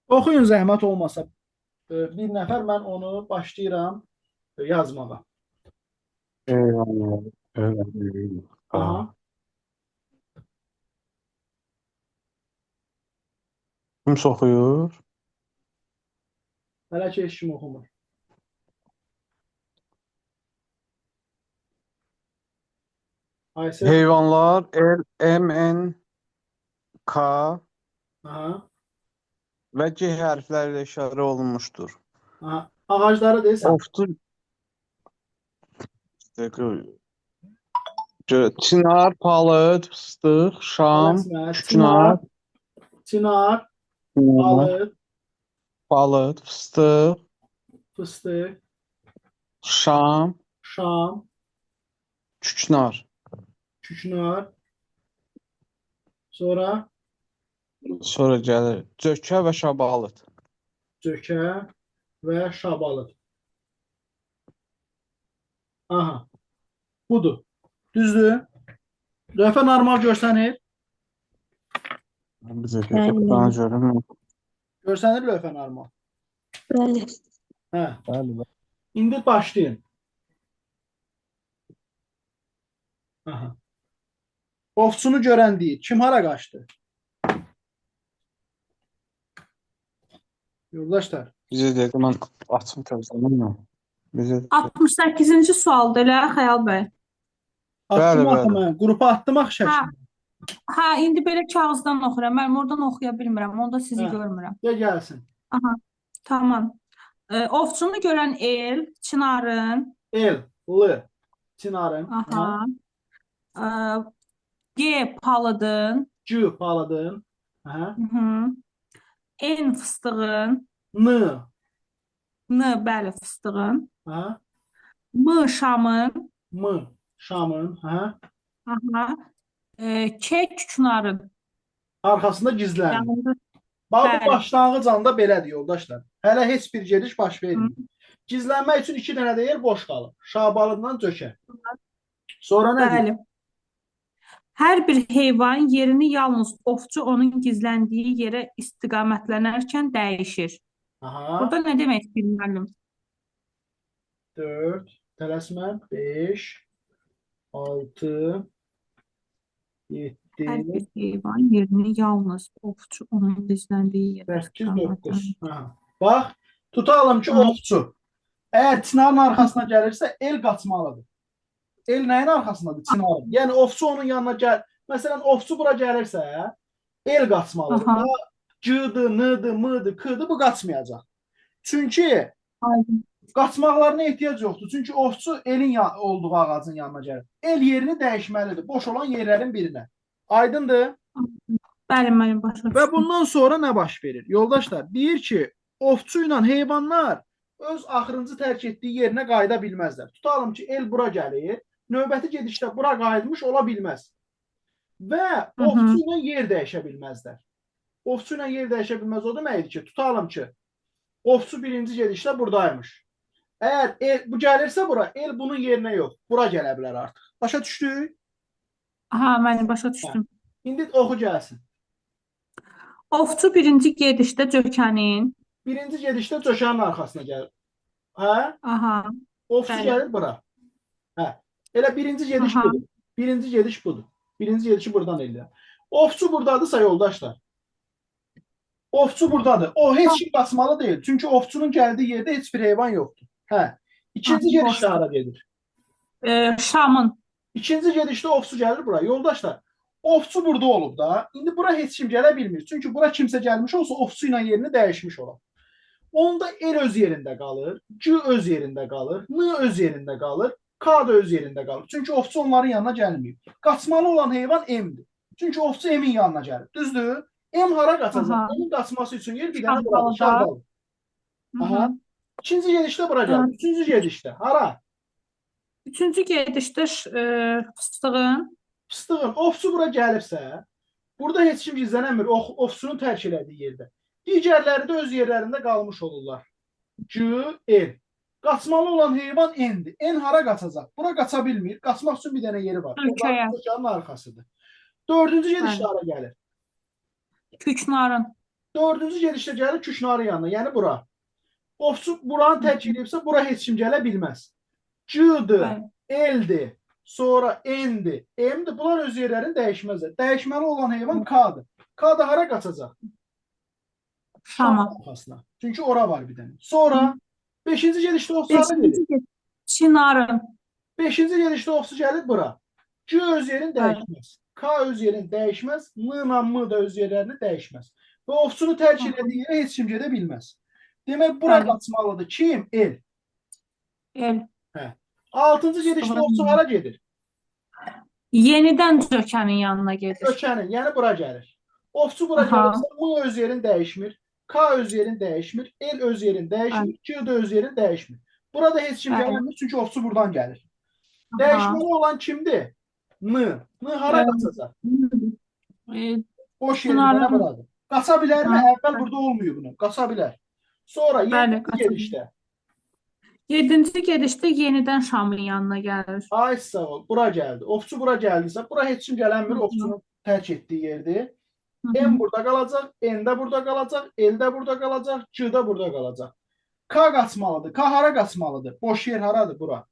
Oxuyun zəhmət olmasa. Bir nəfər mən onu başlayıram yazmağa. Eyvallah. Eyvallah. Aha. Kim soxuyur? Hələ ki heç kim oxumur. Aysel. Heyvanlar MNK Aha. və G hərfləri ilə işarə olunmuşdur. Aha. Ağacları deyirsən. Oftu Çınar, palıd, fıstıq, şam, Tələsmə. küknar, Çınar, çınar, palıd, palıd, fıstıq, fıstıq, şam, şam, küknar. küknar. Sonra Sonra gəlir cökə və şabalıd. cökə və şabalıd. Aha. Budur. Düzdür. Lövhə normal görsənir. Bizə Bəli, ekrana görünmür. Görsənir lövhə normal. bəli. Hə. Bəli. İndi başlayın. Aha. Ovçunu görən deyir. Kim hara qaçdı? Yoldaşlar. Bizə dedi, mən açım təzələnməm. Bizə 68-ci sualdır elə Xəyal bəy. Bəli, Attım axı bəli. mən. Qrupa attım axı Hə, şəklini. hə, indi belə kağızdan oxuyuram. Mən oradan oxuya bilmirəm. Onda sizi Hə. görmürəm. Gəl gəlsin. Aha, tamam. Ovçunu görən el, Çınarın, El, L, Çinarın. aha, G palıdın, C, paladın. Hə. hı, N fıstığın, N, N bəli fıstığın, hə. M şamın, M, Şamın. Hə. aha, K küknarın. Arxasında gizlənir. Yanında Bax, bu bəli. başlanğıc anda belədir, yoldaşlar. Hələ heç bir gediş baş Hı, vermir. Gizlənmək üçün 2 dənə də yer boş qalır. Şabalından cökə. Sonra nə deyir? bəli. Hər bir heyvan yerini yalnız ovçu onun gizləndiyi yerə istiqamətlənərkən dəyişir. Aha. Burada nə demək bilmirəm. 4, tələsmə. 5, 6, Hər 7, bir heyvan yerini yalnız ovçu onun gizləndiyi yerə 8, 9. istiqamətlənir. Aha. Bax, tutalım ki, Hı, ovçu. Əgər çinarın arxasına gəlirsə, el qaçmalıdır. El nəyin arxasındadır? Çinarın. Yəni, ovçu onun yanına gəl. Məsələn, ovçu bura gəlirsə, el qaçmalıdır. aha, Da G-dır, N-dır, M-dır, K-dır, bu qaçmayacaq. Çünki aydın. qaçmaqlarına ehtiyac yoxdur. Çünki ovçu elin olduğu ağacın yanına gəlir. El yerini dəyişməlidir. Boş olan yerlərin birinə. Aydındır? Bəli, mənim başa Və düşdüm. bundan sonra nə baş verir? Yoldaşlar, deyir ki, ovçu ilə heyvanlar öz axırıncı tərk etdiyi yerinə qayıda bilməzlər. Tutalım ki, el bura gəlir, növbəti gedişdə bura qayıtmış ola bilməz. Və Hı -hı. ovçu ilə yer dəyişə bilməzlər. Ovçu ilə yer dəyişə bilməz o deməkdir ki, tutalım ki, ovçu birinci gedişdə buradaymış. Əgər bu gəlirsə bura, el bunun yerinə yox, bura gələ bilər artıq. Başa düşdük? Aha, mənim başa Hə. düşdüm. İndi oxu gəlsin. Ovçu birinci gedişdə cökənin, Birinci gedişdə cökənin arxasına gəlir. Hə? aha, Ovçu bəli, gəlir bura. Hə. Elə birinci gediş aha, budur. Birinci gediş budur. Birinci gedişi buradan eləyir. Ovçu buradadırsa yoldaşlar. Ovçu buradadır. O heç kim qaçmalı deyil. Çünki ovçunun gəldiyi yerdə heç bir heyvan yoxdur. Hə. İkinci gedişdə boşdur. hara gedir? Şamın, İkinci gedişdə ovçu gəlir bura. Yoldaşlar, ovçu burada olub da. İndi bura heç kim gələ bilmir. Çünki bura kimsə gəlmiş olsa ovçu ilə yerini dəyişmiş olar. Onda el öz yerində qalır, G öz yerində qalır, N öz yerində qalır, K da öz yerində qalır. Çünki ovçu onların yanına gəlməyib. Qaçmalı olan heyvan M-dir. Çünki ovçu M-in yanına gəlir. Düzdür? M hara qaçacaq? aha, M-in qaçması üçün yer bir dənə buradır. Şahbalıda. Şahbalı. Hı Aha. -hı. İkinci gedişdə bura gəlir. Evet. Üçüncü gedişdə hara? Üçüncü gedişdə fıstığın, Fıstığın. Ovçu bura gəlibsə, burada heç kim gizlənəmir. Ovçunun tərk elədiyi yerdə. Digərləri də öz yerlərində qalmış olurlar. G, N. Qaçmalı olan heyvan N'dir. N hara qaçacaq? Bura qaça bilmir. Qaçmaq üçün bir dənə yeri var. ölkəyə, Döşənin arxasıdır. Dördüncü gedişdə bəli, hara gəlir? küknarın, Dördüncü gedişdə gəlir küşnarın yanına, yəni bura. Ofçu buranı tərk edibsə, bura heç kim gələ bilməz. C-dir, Bəli. L-dir, sonra N-dir, M-dir. Bunlar öz yerlərini dəyişməzlər. Dəyişməli olan heyvan K-dır. K da hara qaçacaq? Şam Şama. arxasına. Çünki ora var bir dənə. Sonra 5-ci gedişdə ofçu hara gedir? Beşinci Çınarın. 5-ci gedişdə ofçu gəlir bura. C öz yerini Bəli. dəyişməz. K öz yerini dəyişməz. M ilə M da öz yerlərini dəyişməz. Və ofçunu tərk elədiyi yerə heç kim gedə bilməz. Demək, bura Bəli. qaçmalıdır. Kim? El. El. 6-cı gedişdə ofçu hara gedir? Yenidən Cökənin yanına gedir. Kökənin, yəni bura gəlir. Ofçu bura Aha. gəlirsə, M öz yerini dəyişmir. K öz yerini dəyişmir. El öz yerini dəyişmir. C də öz yerini dəyişmir. Burada heç kim Bəli. gəlmir, çünki ofçu buradan gəlir. Aha. Dəyişməli olan kimdir? M. M hara Evet. qaçacaq? E, Boş Çınarın- yerindən buradır. Qaça bilərmi? Aha. Əvvəl burada olmuyor bunu. Qaça bilər. Sonra Bəli, 7-ci qaça gedişdə. 7-ci gedişdə yenidən Şamın yanına gəlir. Ay sağ ol. Bura gəldi. Ofçu bura gəldisə, bura heç kim gələnmir. Hı hı. Ofçunun tərk etdiyi yerdir. Hı M -hı. burada qalacaq, N də burada qalacaq, L də burada qalacaq, C də burada qalacaq. K qaçmalıdır. K hara qaçmalıdır? Boş yer haradır bura?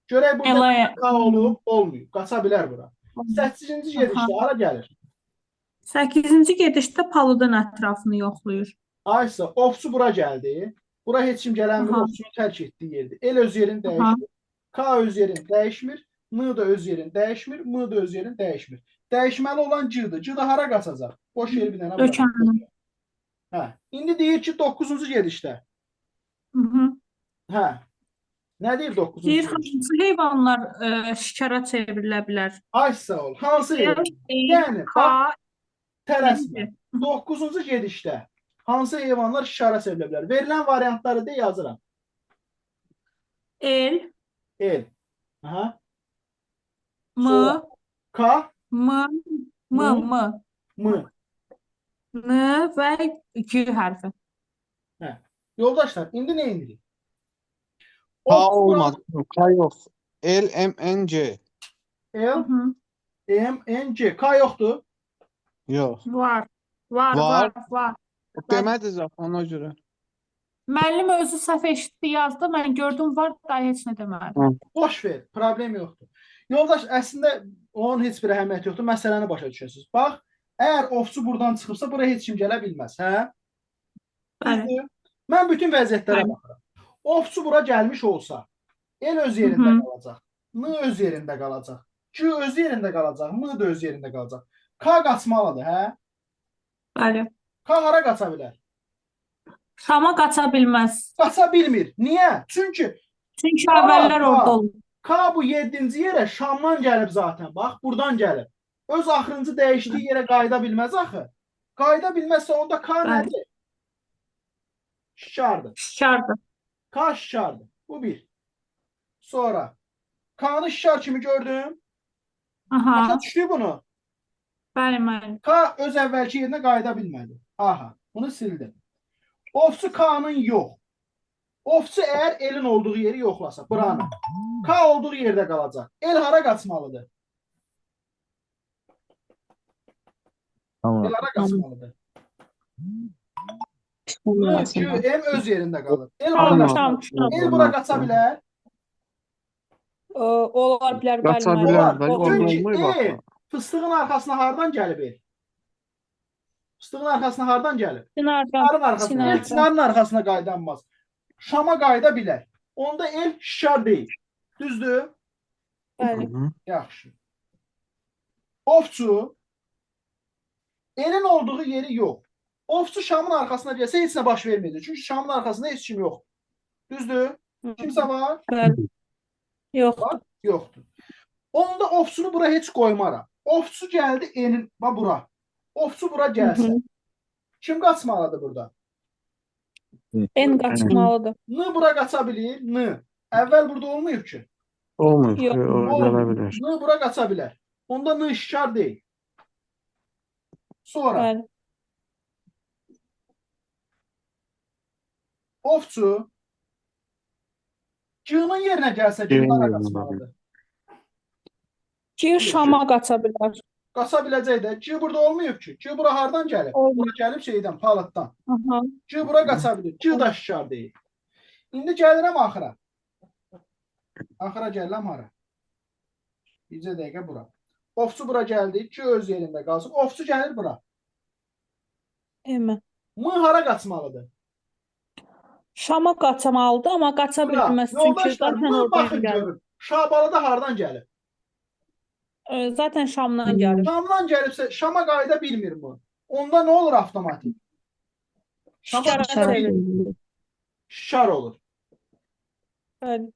Görək burada Elaya. K olub, olmuyor. Qaça bilər bura. 8-ci gedişdə hara gəlir? 8-ci gedişdə palıdın ətrafını yoxlayır. Aysa, ofçu bura gəldi. Bura heç kim gələnmir, Aha. ofçunun tərk etdiyi yerdir. El öz yerini Aha. dəyişmir. K öz yerini dəyişmir. M da öz yerini dəyişmir. M da öz yerini dəyişmir. Dəyişməli olan C-dir. C da hara qaçacaq? Boş yer bir dənə bura. Dökənin. Hə. İndi deyir ki, 9-cu gedişdə. Hı -hı. Hə. Nə deyir 9-cu Deyir, gedişdə? hansı heyvanlar şikara çevrilə bilər? Ay sağ ol. Hansı heyvan? E, Yəni, K, bax, tələsmə. N. 9-cu gedişdə hansı heyvanlar şikara çevrilə bilər? Verilən variantları da yazıram. El, El. Aha. M, Sonra K, M, M, Hı. M, M. N və G hərfi. Yoldaşlar, indi nə indirik? K Ofçu olmadı. K yox. L, M, N, C. L, Hı -hı. M, N, C. K yoxdur. Yox. Var, var, Var. var, var. Demədi zaten ona görə. Müəllim özü səhv eşitdi, yazdı. Mən gördüm var, daha heç nə demədi. Boş ver, problem yoxdur. Yoldaş, əslində onun heç bir əhəmiyyəti yoxdur. Məsələni başa düşürsünüz. Bax, əgər ofçu buradan çıxıbsa, bura heç kim gələ bilməz, hə? Bəli. Düzdür? Mən bütün vəziyyətlərə Bəli. baxıram. Ofçu bura gəlmiş olsa, el öz yerində Hı hı. qalacaq. M öz yerində qalacaq. C öz yerində qalacaq. M də öz yerində qalacaq. K qaçmalıdır, hə? Bəli. K hara qaça bilər? Şama qaça bilməz. Qaça bilmir. Niyə? Çünki Çünki əvvəllər orada olur. K bu 7-ci yerə Şamdan gəlib zaten. Bax, buradan gəlib. Öz axırıncı dəyişdiyi yerə qayıda bilməz axı. Qayıda bilməzsə onda K Bəli. nədir? Şikardır. Şikardır. K şikardır. Bu bir. Sonra K'nı şikar kimi gördüm. Aha. Başa düşdük bunu. Bəli, müəllim. K öz əvvəlki yerinə qayıda bilmədi. Aha, bunu sildim. Ofçu K'nın yox. Ofçu əgər elin olduğu yeri yoxlasa, buranı. K olduğu yerdə qalacaq. El hara qaçmalıdır? Tamam. El hara qaçmalıdır? Tamam. M öz yerində qalır. El Şam, hara şam, qaçmalıdır? şam. El bura qaça bilər. Olar bilər, Qaça bəli, bilər müəllim. də, orada Çünki olmuyor bax. fıstığın arxasına hardan gəlib el? Fıstığın arxasına hardan gəlib? Çinardan. Çinarın arxasına. El Çinardan. çinarın arxasına qayıdanmaz. Şama qayıda bilər. Onda el şikar deyil. Düzdür? Bəli. Hı. Yaxşı. Ofçu elin olduğu yeri yox. Ofçu Şamın arxasına gəlsə heç nə baş verməyəcək. Çünki Şamın arxasında heç kim yox. Düzdür? Kimsə var? Bəli. Yoxdur. Var? Yoxdur. Onda ofçunu bura heç qoymaram. Ofçu gəldi elin, bax bura. Ofçu bura gəlsə. Kim qaçmalıdır burada? En qaçmalıdır. N bura qaça bilir. N. Əvvəl burada olmayıb ki. Olmuyor. Yox. O gələ Olmuyor. bilər. N bura qaça bilər. Onda N şikar deyil. Sonra Bəli. ofçu G-nin yerinə gəlsə G-nin G hara yerinə qaçmalıdır? Ki Şama qaça bilər. Qaça biləcək də. C burada olmayıb ki. C bura hardan gəlib? Olmuyor. Bura gəlib şeydən, palıtdan. Aha. C bura qaça bilir. C da şişar deyil. İndi gəlirəm axıra. Axıra gəlirəm hara? Bircə dəqiqə bura. Ofçu bura gəldi. C öz yerində qalsın. Ofçu gəlir bura. Emə. M hara qaçmalıdır? Şama qaçmalıdır, amma qaça Bura. bilməz çünki Yoldaşlar, zaten M oradan baxın gəlir. görün. Şabalı da hardan gəlib? Zaten Şamdan gəlir. Şamdan gəlibsə Şama qayıda bilmir mi? Onda nə olur avtomatik? Şikara çevrilir. Şişar olur. Bəli.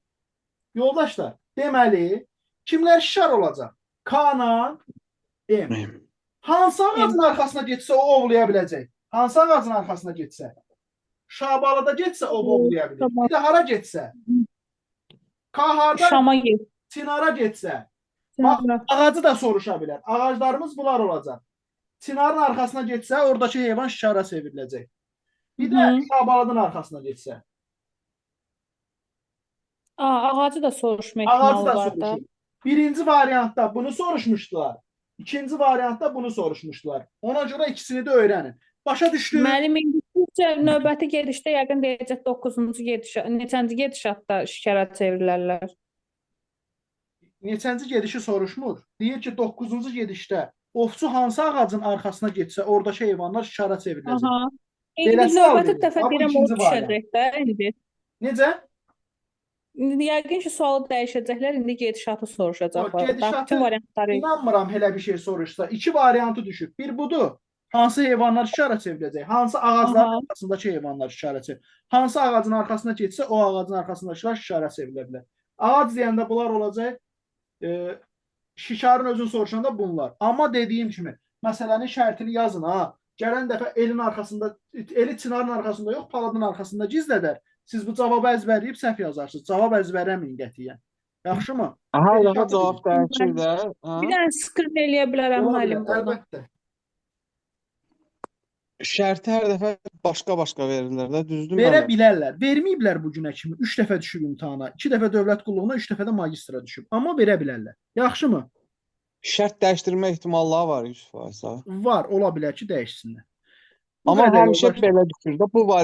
Yoldaşlar, deməli, kimlər şişar olacaq? Kana, M. Hansı ağacın arxasına getsə o ovlaya biləcək? Hansı ağacın arxasına getsə? Şabalıda getsə o ovlaya bilir. Tamam. Bir də hara getsə? Kaharda Şama get. Çinara getsə. Bax, ağacı da soruşa bilər. Ağaclarımız bunlar olacaq. Çinarın arxasına getsə, oradakı heyvan şişara çevriləcək. Bir də şabalıdın arxasına getsə. Ağacı da soruşma Ağacı ehtimalı da var da. soruşur. Birinci variantda bunu soruşmuşdular. İkinci variantda bunu soruşmuşdular. Ona görə ikisini də öyrənin. Başa düşdünüz? Müəllim indi sizcə növbəti gedişdə yəqin deyəcək 9-cu gedişat, neçənci gedişatda şikara çevrilərlər? Neçənci gedişi soruşmur. Deyir ki, 9-cu gedişdə ovçu hansı ağacın arxasına getsə, oradakı heyvanlar şikara çevriləcək. Aha. İndi Belə biz sual növbəti verir. dəfə Bax, bu deyirəm o ikinci variant. düşəcək də indi. Necə? İndi yəqin ki, sualı dəyişəcəklər, indi gedişatı soruşacaqlar. Gedişatı Bütün variantları. İnanmıram elə bir şey soruşsa. İki variantı düşüb. Bir budur. Hansı heyvanlar şikara çevriləcək? Hansı ağacların Aha. arxasındakı heyvanlar şikara çevrilir? Hansı ağacın arxasına getsə, o ağacın arxasındakılar şikara çevrilə bilər. Ağac deyəndə bunlar olacaq. Şikarın özünü soruşanda bunlar. Amma dediyim kimi, məsələnin şərtini yazın ha. Gələn dəfə elin arxasında, eli çinarın arxasında yox, paladın arxasında gizlədər. Siz bu cavabı əzbərləyib səhv yazarsınız. Cavab əzbərləməyin qətiyyən. Yaxşımı? Hər dəfə cavab dəyişir də. Bir dənə skrin eləyə bilərəm Ola müəllim bilər, buradan. əlbəttə. Şərti hər dəfə başqa-başqa verirlər də, düzdür? Verə bilərlər. Verməyiblər bu günə kimi. 3 dəfə düşüb imtahana. 2 dəfə dövlət qulluğuna, 3 dəfə də magistra düşüb. Amma verə bilərlər. Yaxşımı? Şərt dəyişdirmə ehtimalları var 100%. Var, ola bilər ki, dəyişsinlər. Bu Amma qədər həmişə yoldaşlar. belə düşür də. Bu var